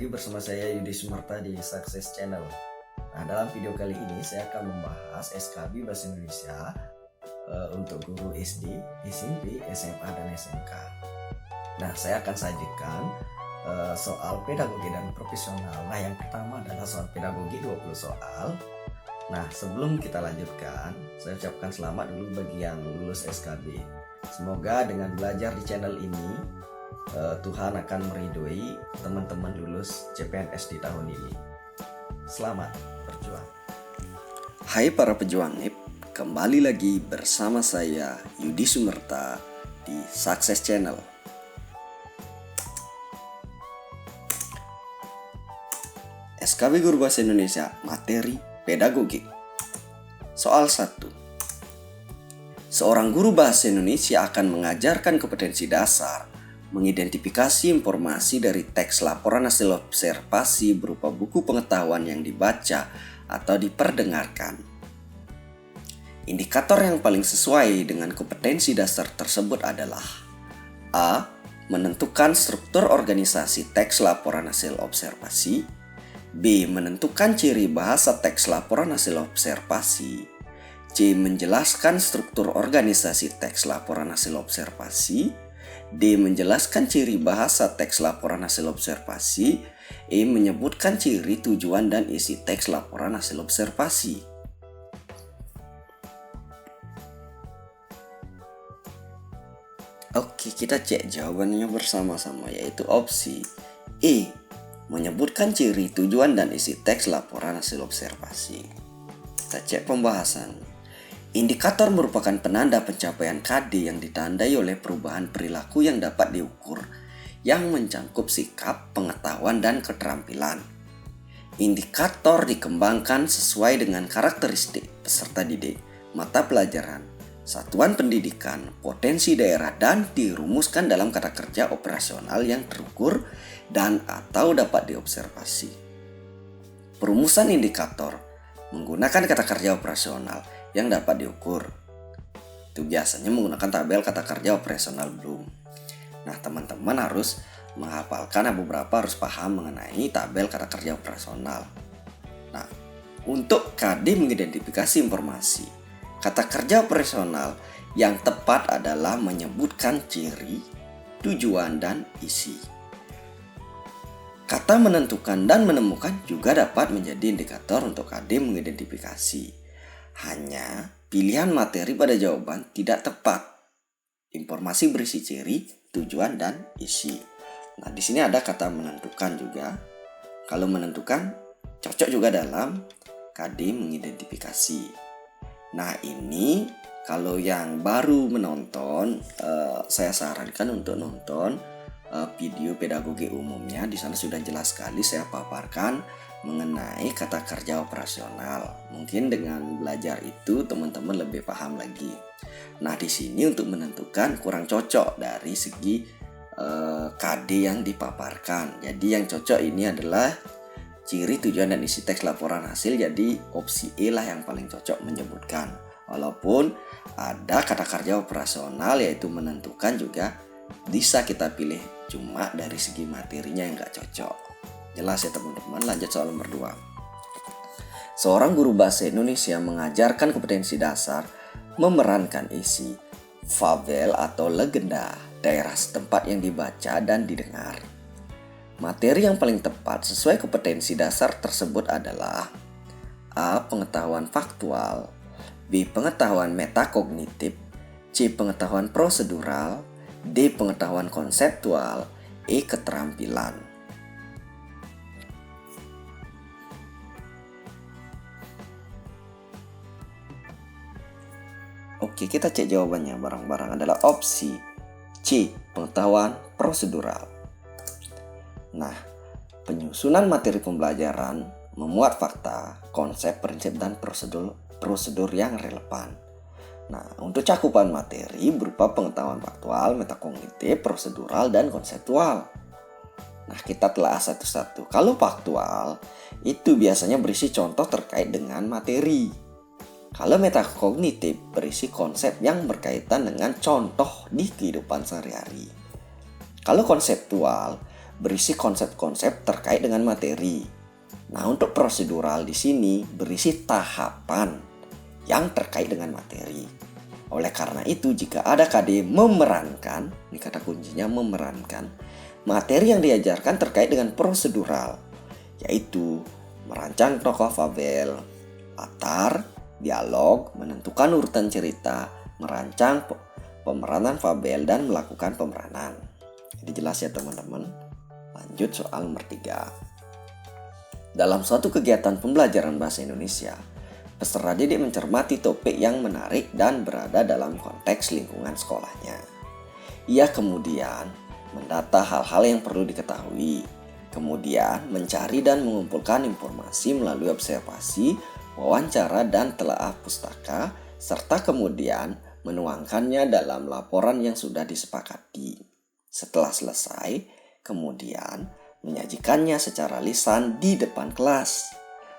lagi bersama saya Yudi Sumerta di Success Channel. Nah, dalam video kali ini saya akan membahas SKB Bahasa Indonesia untuk guru SD, SMP, SMA, dan SMK. Nah, saya akan sajikan soal pedagogi dan profesional. Nah, yang pertama adalah soal pedagogi 20 soal. Nah, sebelum kita lanjutkan, saya ucapkan selamat dulu bagi yang lulus SKB. Semoga dengan belajar di channel ini Tuhan akan meridhoi teman-teman lulus CPNS di tahun ini. Selamat berjuang. Hai para pejuang IP, kembali lagi bersama saya Yudi Sumerta di Success Channel. SKB Guru Bahasa Indonesia, materi pedagogi. Soal 1. Seorang guru bahasa Indonesia akan mengajarkan kompetensi dasar mengidentifikasi informasi dari teks laporan hasil observasi berupa buku pengetahuan yang dibaca atau diperdengarkan. Indikator yang paling sesuai dengan kompetensi dasar tersebut adalah A. Menentukan struktur organisasi teks laporan hasil observasi. B. Menentukan ciri bahasa teks laporan hasil observasi. C. Menjelaskan struktur organisasi teks laporan hasil observasi. D. Menjelaskan ciri bahasa teks laporan hasil observasi. E. Menyebutkan ciri, tujuan, dan isi teks laporan hasil observasi. Oke, kita cek jawabannya bersama-sama, yaitu opsi E. Menyebutkan ciri, tujuan, dan isi teks laporan hasil observasi. Kita cek pembahasan. Indikator merupakan penanda pencapaian KD yang ditandai oleh perubahan perilaku yang dapat diukur, yang mencangkup sikap, pengetahuan, dan keterampilan. Indikator dikembangkan sesuai dengan karakteristik peserta didik, mata pelajaran, satuan pendidikan, potensi daerah, dan dirumuskan dalam kata kerja operasional yang terukur dan atau dapat diobservasi. Perumusan indikator menggunakan kata kerja operasional yang dapat diukur. Itu biasanya menggunakan tabel kata kerja operasional Bloom. Nah, teman-teman harus menghafalkan beberapa, harus paham mengenai tabel kata kerja operasional. Nah, untuk KD mengidentifikasi informasi, kata kerja operasional yang tepat adalah menyebutkan ciri, tujuan, dan isi. Kata menentukan dan menemukan juga dapat menjadi indikator untuk KD mengidentifikasi. Hanya pilihan materi pada jawaban tidak tepat. Informasi berisi ciri, tujuan, dan isi. Nah, di sini ada kata menentukan juga. Kalau menentukan cocok juga dalam KD mengidentifikasi. Nah, ini kalau yang baru menonton, saya sarankan untuk nonton video pedagogi umumnya. Di sana sudah jelas sekali saya paparkan mengenai kata kerja operasional. Mungkin dengan belajar itu teman-teman lebih paham lagi. Nah, di sini untuk menentukan kurang cocok dari segi KD yang dipaparkan. Jadi yang cocok ini adalah ciri, tujuan, dan isi teks laporan hasil. Jadi opsi E lah yang paling cocok menyebutkan. Walaupun ada kata kerja operasional yaitu menentukan juga bisa kita pilih, cuma dari segi materinya yang gak cocok. Jelas ya teman-teman. Lanjut soal nomor 2. Seorang guru bahasa Indonesia mengajarkan kompetensi dasar memerankan isi fabel atau legenda daerah setempat yang dibaca dan didengar. Materi yang paling tepat sesuai kompetensi dasar tersebut adalah A. Pengetahuan faktual, B. Pengetahuan metakognitif, C. Pengetahuan prosedural, D. Pengetahuan konseptual, E. Keterampilan. Oke, kita cek jawabannya bareng-bareng. Adalah opsi C. Pengetahuan prosedural. Nah, penyusunan materi pembelajaran memuat fakta, konsep, prinsip, dan prosedur yang relevan. Nah, untuk cakupan materi berupa pengetahuan faktual, metakognitif, prosedural, dan konseptual. Nah, kita telah satu-satu. Kalau faktual, itu biasanya berisi contoh terkait dengan materi. Kalau metakognitif berisi konsep yang berkaitan dengan contoh di kehidupan sehari-hari. Kalau konseptual berisi konsep-konsep terkait dengan materi. Nah, untuk prosedural di sini berisi tahapan yang terkait dengan materi. Oleh karena itu, jika ada KD memerankan, ini kata kuncinya memerankan, materi yang diajarkan terkait dengan prosedural, yaitu merancang tokoh fabel, latar, dialog, menentukan urutan cerita, merancang pemeranan fabel, dan melakukan pemeranan. Jadi jelas ya teman-teman. Lanjut soal nomor 3. Dalam suatu kegiatan pembelajaran bahasa Indonesia, peserta didik mencermati topik yang menarik dan berada dalam konteks lingkungan sekolahnya. Ia kemudian mendata hal-hal yang perlu diketahui, kemudian mencari dan mengumpulkan informasi melalui observasi, wawancara, dan telaah pustaka, serta kemudian menuangkannya dalam laporan yang sudah disepakati. Setelah selesai, kemudian menyajikannya secara lisan di depan kelas.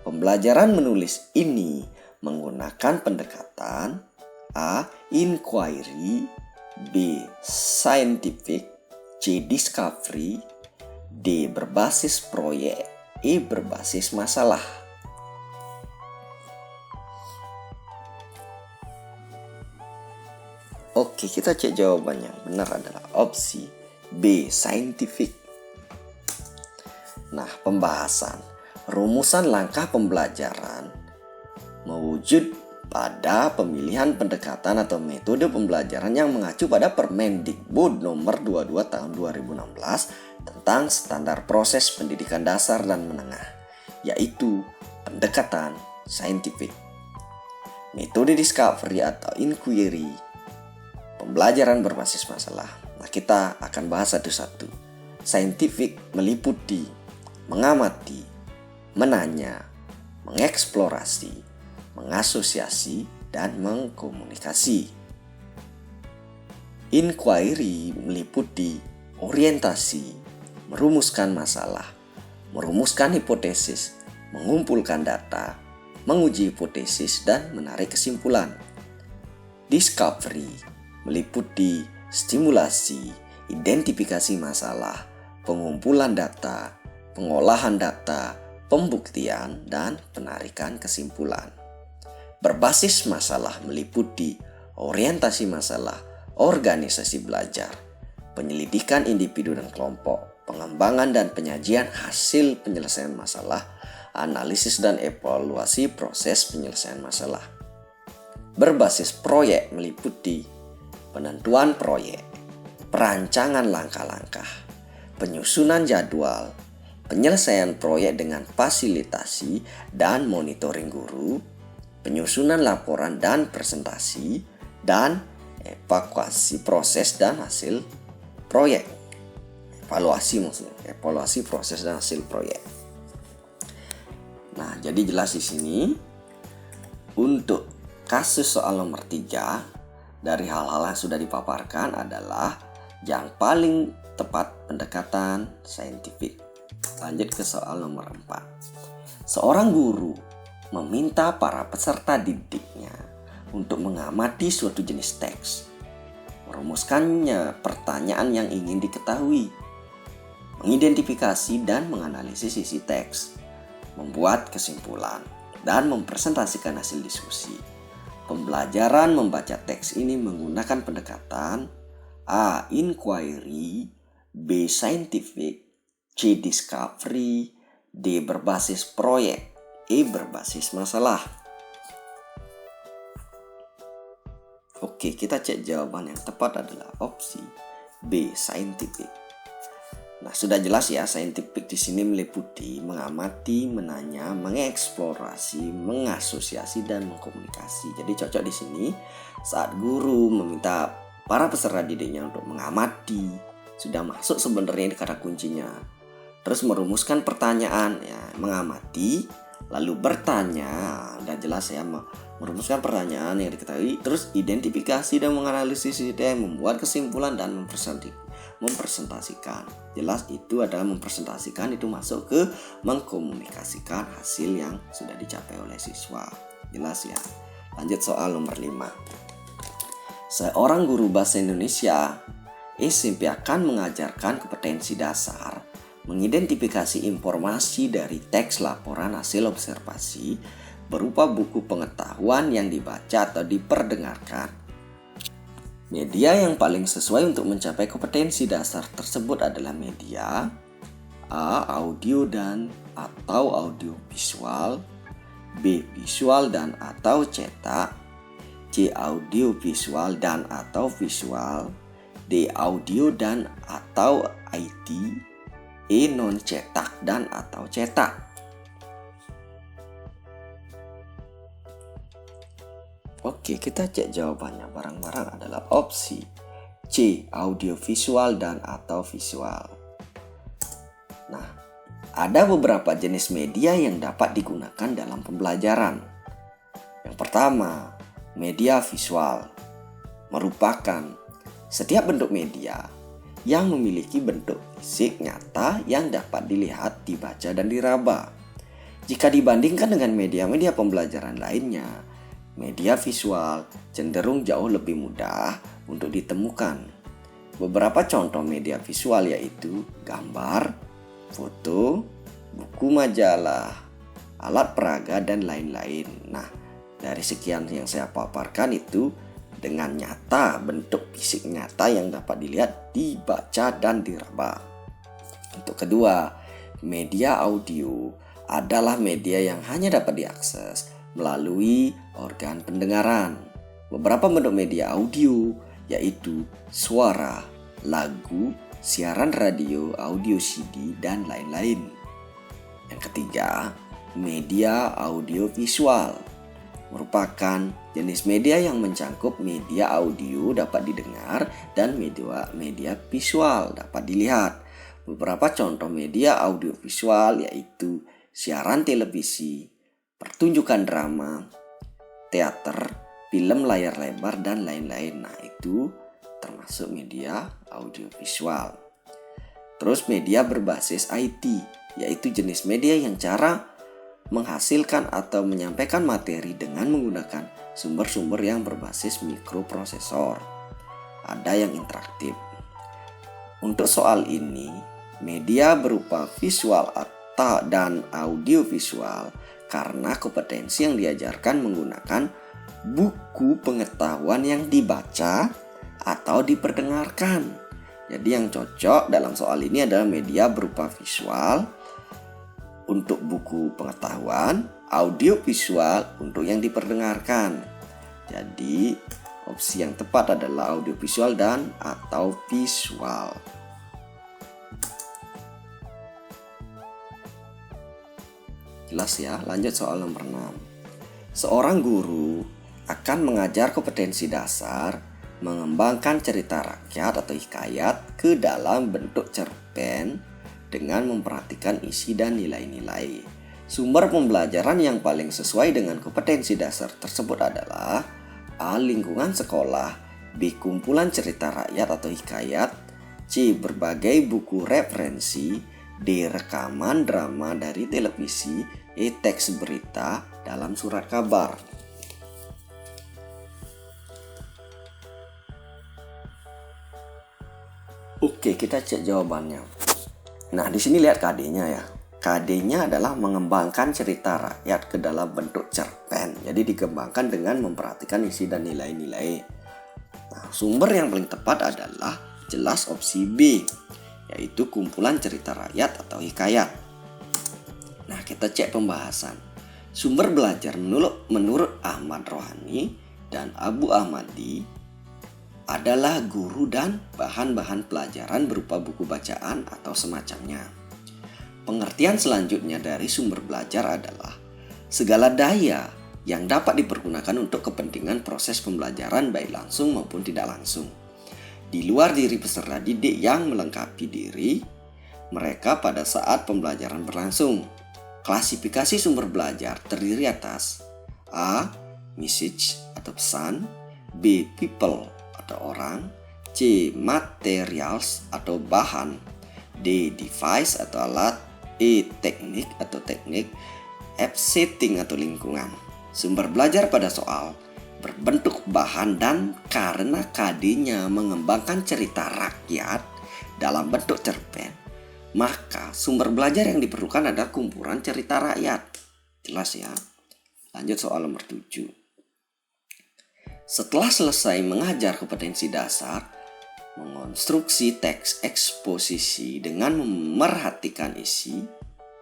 Pembelajaran menulis ini menggunakan pendekatan A. Inquiry, B. Scientific, C. Discovery, D. Berbasis proyek, E. Berbasis masalah. Oke, kita cek jawabannya. Benar adalah opsi B. Scientific. Nah, pembahasan rumusan langkah pembelajaran mewujud pada pemilihan pendekatan atau metode pembelajaran yang mengacu pada Permendikbud nomor 22 tahun 2016 tentang standar proses pendidikan dasar dan menengah, yaitu pendekatan saintifik. Metode discovery atau inquiry, pembelajaran berbasis masalah. Nah, kita akan bahas satu-satu. Saintifik meliputi mengamati, menanya, mengeksplorasi, mengasosiasi, dan mengkomunikasi. Inquiry meliputi orientasi, merumuskan masalah, merumuskan hipotesis, mengumpulkan data, menguji hipotesis, dan menarik kesimpulan. Discovery meliputi stimulasi, identifikasi masalah, pengumpulan data, pengolahan data, pembuktian, dan penarikan kesimpulan. Berbasis masalah meliputi orientasi masalah, organisasi belajar, penyelidikan individu dan kelompok, pengembangan dan penyajian hasil penyelesaian masalah, analisis dan evaluasi proses penyelesaian masalah. Berbasis proyek meliputi penentuan proyek, perancangan langkah-langkah, penyusunan jadwal, penyelesaian proyek dengan fasilitasi dan monitoring guru, penyusunan laporan dan presentasi, dan evaluasi proses dan hasil proyek. Evaluasi proses dan hasil proyek. Nah, jadi jelas di sini untuk kasus soal nomor 3 dari hal-hal yang sudah dipaparkan adalah yang paling tepat pendekatan saintifik. Lanjut ke soal nomor 4. Seorang guru meminta para peserta didiknya untuk mengamati suatu jenis teks, merumuskannya pertanyaan yang ingin diketahui, mengidentifikasi dan menganalisis isi teks, membuat kesimpulan, dan mempresentasikan hasil diskusi. Pembelajaran membaca teks ini menggunakan pendekatan A. Inquiry, B. Scientific, C. Discovery, D. Berbasis proyek, E. Berbasis masalah. Oke, kita cek jawaban yang tepat adalah opsi B. Scientific. Nah, sudah jelas ya, scientific di sini meliputi mengamati, menanya, mengeksplorasi, mengasosiasi, dan mengkomunikasi. Jadi cocok di sini saat guru meminta para peserta didiknya untuk mengamati, sudah masuk sebenarnya di kata kuncinya. Terus merumuskan pertanyaan, ya, mengamati, lalu bertanya, udah jelas ya, merumuskan pertanyaan yang diketahui, terus identifikasi dan menganalisis ide, membuat kesimpulan dan mempresentasikan. Jelas itu adalah mempresentasikan, itu masuk ke mengkomunikasikan hasil yang sudah dicapai oleh siswa. Jelas ya. Lanjut soal nomor 5. Seorang guru bahasa Indonesia SMP akan mengajarkan kompetensi dasar mengidentifikasi informasi dari teks laporan hasil observasi berupa buku pengetahuan yang dibaca atau diperdengarkan. Media yang paling sesuai untuk mencapai kompetensi dasar tersebut adalah media A. Audio dan atau audiovisual, B. Visual dan atau cetak, C. Audio visual dan atau visual, D. Audio dan atau IT, E. Non cetak dan atau cetak. Oke, kita cek jawabannya. Barang-barang adalah opsi C. Audiovisual dan atau visual. Nah, ada beberapa jenis media yang dapat digunakan dalam pembelajaran. Yang pertama, media visual merupakan setiap bentuk media yang memiliki bentuk fisik nyata yang dapat dilihat, dibaca, dan diraba. Jika dibandingkan dengan media-media pembelajaran lainnya, media visual cenderung jauh lebih mudah untuk ditemukan. Beberapa contoh media visual yaitu gambar, foto, buku majalah, alat peraga, dan lain-lain. Nah, dari sekian yang saya paparkan itu dengan nyata, bentuk fisik nyata yang dapat dilihat, dibaca, dan diraba. Untuk kedua, media audio adalah media yang hanya dapat diakses melalui organ pendengaran. Beberapa bentuk media audio yaitu suara, lagu, siaran radio, audio CD, dan lain-lain. Yang ketiga, media audiovisual merupakan jenis media yang mencakup media audio dapat didengar dan media visual dapat dilihat. Beberapa contoh media audiovisual yaitu siaran televisi, pertunjukan drama, teater, film layar lebar, dan lain-lain. Nah, itu termasuk media audiovisual. Terus media berbasis IT, yaitu jenis media yang cara menghasilkan atau menyampaikan materi dengan menggunakan sumber-sumber yang berbasis mikroprosesor. Ada yang interaktif. Untuk soal ini, media berupa visual atau dan audiovisual karena kompetensi yang diajarkan menggunakan buku pengetahuan yang dibaca atau diperdengarkan. Jadi yang cocok dalam soal ini adalah media berupa visual untuk buku pengetahuan, audio visual untuk yang diperdengarkan. Jadi opsi yang tepat adalah audio visual dan atau visual. Jelas ya, lanjut soal nomor 6. Seorang guru akan mengajar kompetensi dasar mengembangkan cerita rakyat atau hikayat ke dalam bentuk cerpen dengan memperhatikan isi dan nilai-nilai. Sumber pembelajaran yang paling sesuai dengan kompetensi dasar tersebut adalah A. Lingkungan sekolah, B. Kumpulan cerita rakyat atau hikayat, C. Berbagai buku referensi, D. Rekaman drama dari televisi, E. Teks berita dalam surat kabar. Oke, kita cek jawabannya. Nah, di sini lihat KD-nya ya. KD-nya adalah mengembangkan cerita rakyat ke dalam bentuk cerpen. Jadi dikembangkan dengan memperhatikan isi dan nilai-nilai. Nah, sumber yang paling tepat adalah jelas opsi B, yaitu kumpulan cerita rakyat atau hikayat. Nah, kita cek pembahasan. Sumber belajar menurut Ahmad Rohani dan Abu Ahmadi adalah guru dan bahan-bahan pelajaran berupa buku bacaan atau semacamnya. Pengertian selanjutnya dari sumber belajar adalah segala daya yang dapat dipergunakan untuk kepentingan proses pembelajaran baik langsung maupun tidak langsung. Di luar diri peserta didik yang melengkapi diri mereka pada saat pembelajaran berlangsung. Klasifikasi sumber belajar terdiri atas A. Message atau pesan, B. People atau orang, C. Materials atau bahan, D. Device atau alat, E. Teknik atau teknik, F. Setting atau lingkungan. Sumber belajar pada soal berbentuk bahan dan karena KD-nya mengembangkan cerita rakyat dalam bentuk cerpen, Maka sumber belajar yang diperlukan adalah kumpulan cerita rakyat. Jelas ya. Lanjut soal nomor 7. Setelah selesai mengajar kompetensi dasar, mengonstruksi teks eksposisi dengan memerhatikan isi,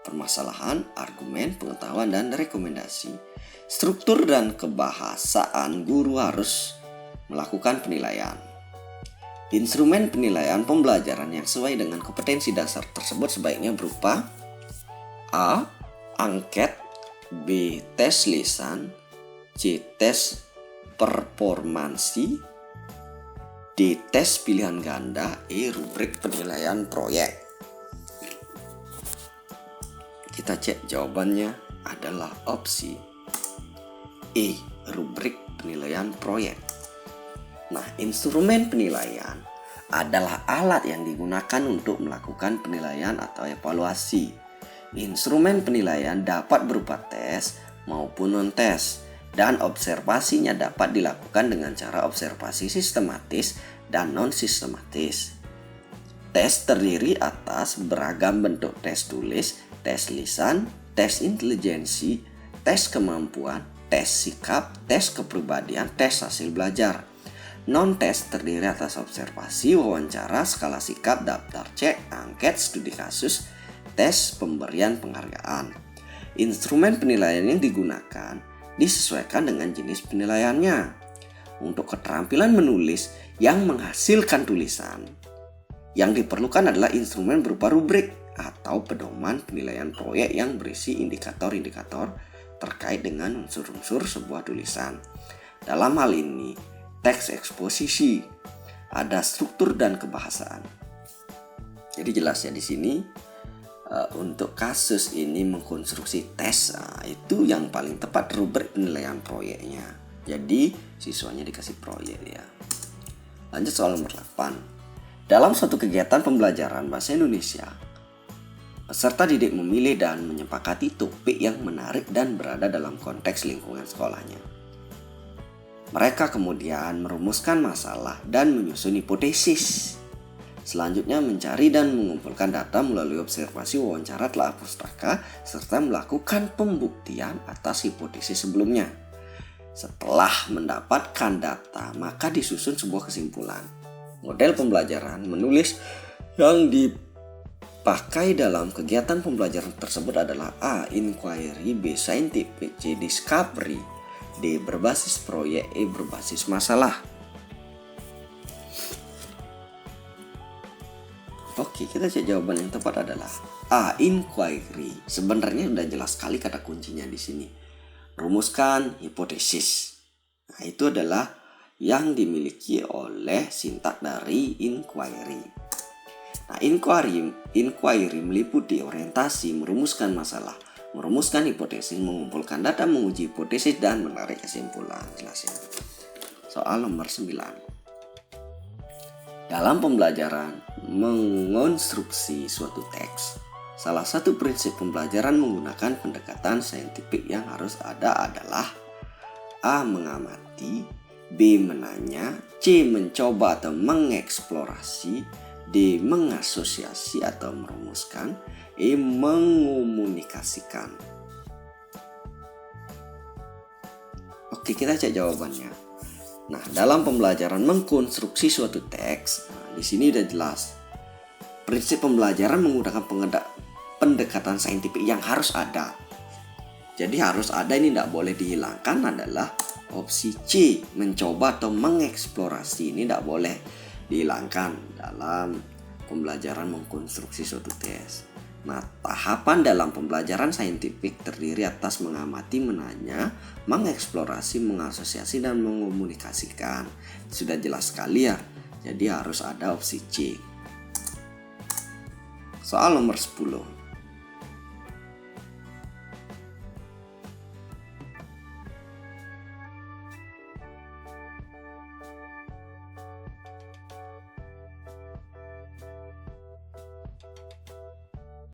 permasalahan, argumen, pengetahuan, dan rekomendasi, struktur dan kebahasaan, guru harus melakukan penilaian. Instrumen penilaian pembelajaran yang sesuai dengan kompetensi dasar tersebut sebaiknya berupa A. Angket, B. Tes lisan, C. Tes performansi, D. Tes pilihan ganda, E. Rubrik penilaian proyek. Kita cek jawabannya adalah opsi E. Rubrik penilaian proyek. Nah, instrumen penilaian adalah alat yang digunakan untuk melakukan penilaian atau evaluasi. Instrumen penilaian dapat berupa tes maupun non-tes, dan observasinya dapat dilakukan dengan cara observasi sistematis dan non-sistematis. Tes terdiri atas beragam bentuk tes tulis, tes lisan, tes intelijensi, tes kemampuan, tes sikap, tes kepribadian, tes hasil belajar. Non-tes terdiri atas observasi, wawancara, skala sikap, daftar cek, angket, studi kasus, tes pemberian penghargaan. Instrumen penilaian yang digunakan disesuaikan dengan jenis penilaiannya. Untuk keterampilan menulis yang menghasilkan tulisan, yang diperlukan adalah instrumen berupa rubrik atau pedoman penilaian proyek yang berisi indikator-indikator terkait dengan unsur-unsur sebuah tulisan. Dalam hal ini, teks eksposisi, ada struktur dan kebahasaan. Jadi jelas ya di sini untuk kasus ini mengkonstruksi tes, itu yang paling tepat rubrik penilaian proyeknya. Jadi siswanya dikasih proyek ya. Lanjut soal nomor 8. Dalam suatu kegiatan pembelajaran bahasa Indonesia, peserta didik memilih dan menyepakati topik yang menarik dan berada dalam konteks lingkungan sekolahnya. Mereka kemudian merumuskan masalah dan menyusun hipotesis. Selanjutnya mencari dan mengumpulkan data melalui observasi, wawancara, telah pustaka, serta melakukan pembuktian atas hipotesis sebelumnya. Setelah mendapatkan data, maka disusun sebuah kesimpulan. Model pembelajaran menulis yang dipakai dalam kegiatan pembelajaran tersebut adalah A. Inquiry, B. Scientific, C. Discovery, D. Berbasis proyek, E. Berbasis masalah. Oke, kita cek jawaban yang tepat adalah A. Inquiry. Sebenarnya sudah jelas sekali kata kuncinya di sini. Rumuskan hipotesis. Nah, itu adalah yang dimiliki oleh sintak dari inquiry. Nah, inquiry meliputi orientasi, merumuskan masalah, merumuskan hipotesis, mengumpulkan data, menguji hipotesis, dan menarik kesimpulan. Jelas ya. Soal nomor 9. Dalam pembelajaran mengonstruksi suatu teks, salah satu prinsip pembelajaran menggunakan pendekatan saintifik yang harus ada adalah A. Mengamati, B. Menanya, C. Mencoba atau mengeksplorasi, D. Mengasosiasi atau merumuskan, E. Mengomunikasikan. Oke, kita cek jawabannya. Nah, dalam pembelajaran mengkonstruksi suatu teks, di sini udah jelas. Prinsip pembelajaran menggunakan pendekatan saintifik yang harus ada. Jadi harus ada, ini tidak boleh dihilangkan adalah opsi C. Mencoba atau mengeksplorasi, ini tidak boleh dihilangkan dalam pembelajaran mengkonstruksi suatu tes. Nah, tahapan dalam pembelajaran saintifik terdiri atas mengamati, menanya, mengeksplorasi, mengasosiasi, dan mengomunikasikan. Sudah jelas sekali ya. Jadi harus ada opsi C. Soal nomor 10.